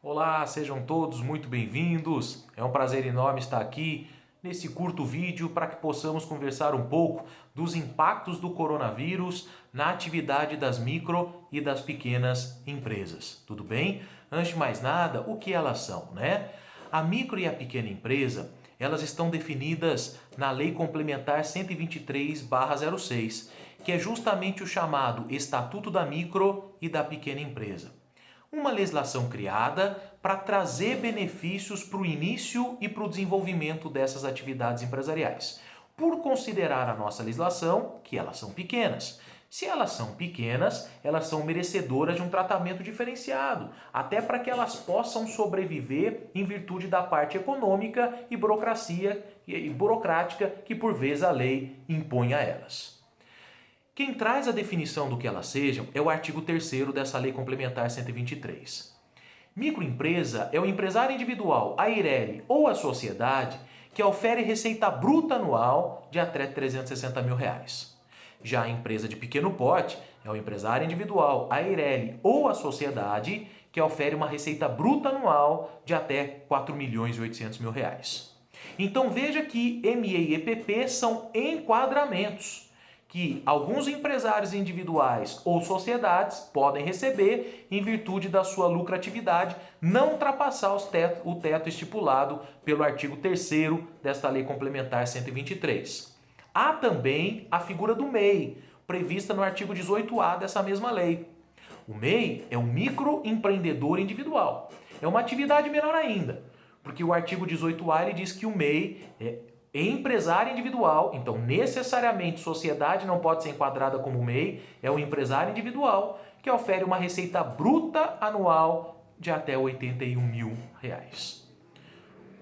Olá, sejam todos muito bem-vindos. É um prazer enorme estar aqui nesse curto vídeo para que possamos conversar um pouco dos impactos do coronavírus na atividade das micro e das pequenas empresas. Tudo bem? Antes de mais nada, o que elas são, né? A micro e a pequena empresa, elas estão definidas na Lei Complementar 123/06, que é justamente o chamado Estatuto da Micro e da Pequena Empresa. Uma legislação criada para trazer benefícios para o início e para o desenvolvimento dessas atividades empresariais, por considerar a nossa legislação que elas são pequenas. Se elas são pequenas, elas são merecedoras de um tratamento diferenciado, até para que elas possam sobreviver em virtude da parte econômica e burocracia e burocrática que por vezes a lei impõe a elas. Quem traz a definição do que elas sejam é o artigo 3º dessa Lei Complementar 123. Microempresa é o empresário individual, a Eireli ou a sociedade que ofere receita bruta anual de até R$ 360 mil. Já a empresa de pequeno porte é o empresário individual, a Eireli ou a sociedade que ofere uma receita bruta anual de até R$ 4.800 mil. Então veja que ME e EPP são enquadramentos que alguns empresários individuais ou sociedades podem receber em virtude da sua lucratividade não ultrapassar o teto estipulado pelo artigo 3º desta Lei Complementar 123. Há também a figura do MEI, prevista no artigo 18A dessa mesma lei. O MEI é um microempreendedor individual. É uma atividade menor ainda, porque o artigo 18A ele diz que o MEI é empresário individual, então necessariamente sociedade não pode ser enquadrada como MEI, é um empresário individual que ofere uma receita bruta anual de até R$ 81 mil.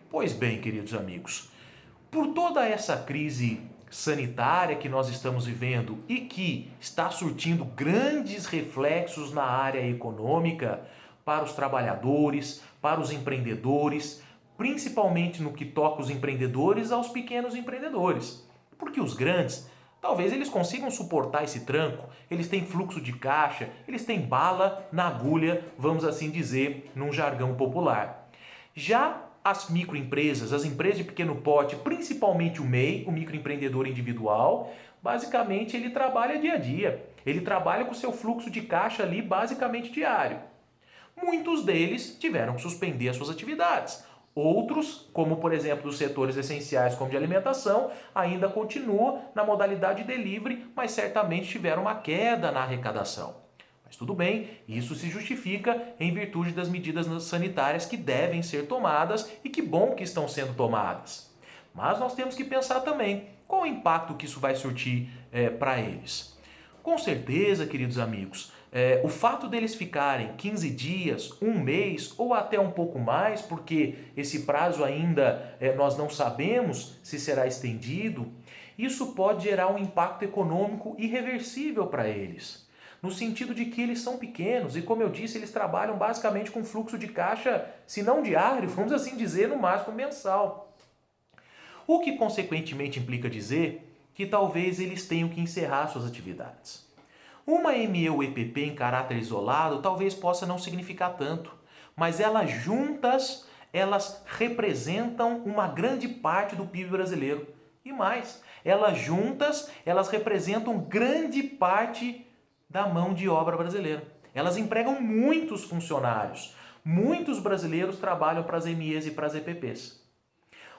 Pois bem, queridos amigos, por toda essa crise sanitária que nós estamos vivendo e que está surtindo grandes reflexos na área econômica para os trabalhadores, para os empreendedores, principalmente no que toca os empreendedores aos pequenos empreendedores. Porque os grandes, talvez eles consigam suportar esse tranco, eles têm fluxo de caixa, eles têm bala na agulha, vamos assim dizer, num jargão popular. Já as microempresas, as empresas de pequeno porte, principalmente o MEI, o microempreendedor individual, basicamente ele trabalha dia a dia. Ele trabalha com o seu fluxo de caixa ali basicamente diário. Muitos deles tiveram que suspender as suas atividades. Outros, como por exemplo os setores essenciais como de alimentação, ainda continuam na modalidade delivery, mas certamente tiveram uma queda na arrecadação. Mas tudo bem, isso se justifica em virtude das medidas sanitárias que devem ser tomadas e que bom que estão sendo tomadas. Mas nós temos que pensar também qual o impacto que isso vai surtir para eles. Com certeza, queridos amigos, o fato deles ficarem 15 dias, um mês ou até um pouco mais, porque esse prazo ainda nós não sabemos se será estendido, isso pode gerar um impacto econômico irreversível para eles. No sentido de que eles são pequenos e, como eu disse, eles trabalham basicamente com fluxo de caixa, se não diário, vamos assim dizer, no máximo mensal. O que consequentemente implica dizer que talvez eles tenham que encerrar suas atividades. Uma ME ou EPP em caráter isolado talvez possa não significar tanto, mas elas juntas, elas representam uma grande parte do PIB brasileiro. E mais, elas juntas, elas representam grande parte da mão de obra brasileira. Elas empregam muitos funcionários. Muitos brasileiros trabalham para as MEs e para as EPPs.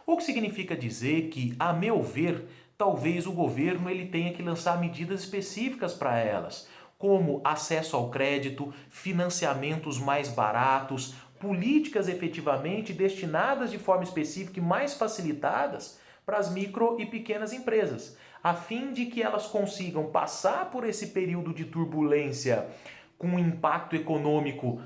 O que significa dizer que, a meu ver, talvez o governo ele tenha que lançar medidas específicas para elas, como acesso ao crédito, financiamentos mais baratos, políticas efetivamente destinadas de forma específica e mais facilitadas para as micro e pequenas empresas, a fim de que elas consigam passar por esse período de turbulência com um impacto econômico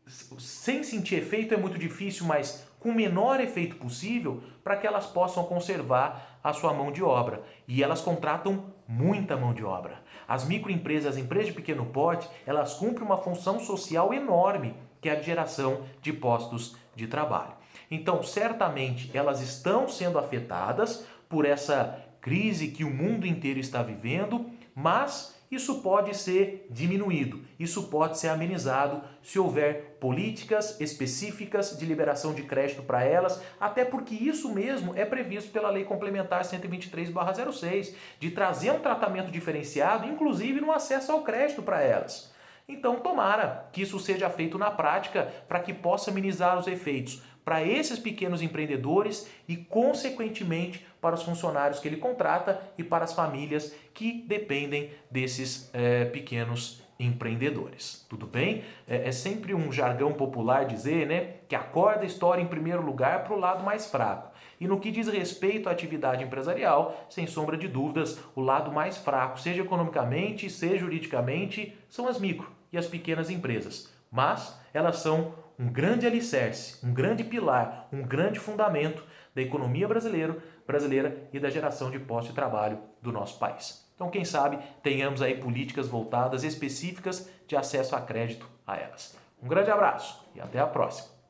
sem sentir efeito é muito difícil, mas com o menor efeito possível, para que elas possam conservar a sua mão de obra. E elas contratam muita mão de obra. As microempresas, as empresas de pequeno porte, elas cumprem uma função social enorme, que é a geração de postos de trabalho. Então, certamente, elas estão sendo afetadas por essa crise que o mundo inteiro está vivendo, mas Isso pode ser diminuído, isso pode ser amenizado se houver políticas específicas de liberação de crédito para elas, até porque isso mesmo é previsto pela Lei Complementar 123/06, de trazer um tratamento diferenciado, inclusive no acesso ao crédito para elas. Então, tomara que isso seja feito na prática para que possa amenizar os efeitos para esses pequenos empreendedores e, consequentemente, para os funcionários que ele contrata e para as famílias que dependem desses pequenos empreendedores. Tudo bem? É sempre um jargão popular dizer, né, que a corda estoura em primeiro lugar para o lado mais fraco. E no que diz respeito à atividade empresarial, sem sombra de dúvidas, o lado mais fraco, seja economicamente, seja juridicamente, são as micro e as pequenas empresas. Mas elas são um grande alicerce, um grande pilar, um grande fundamento da economia brasileira e da geração de postos de trabalho do nosso país. Então, quem sabe, tenhamos aí políticas voltadas específicas de acesso a crédito a elas. Um grande abraço e até a próxima.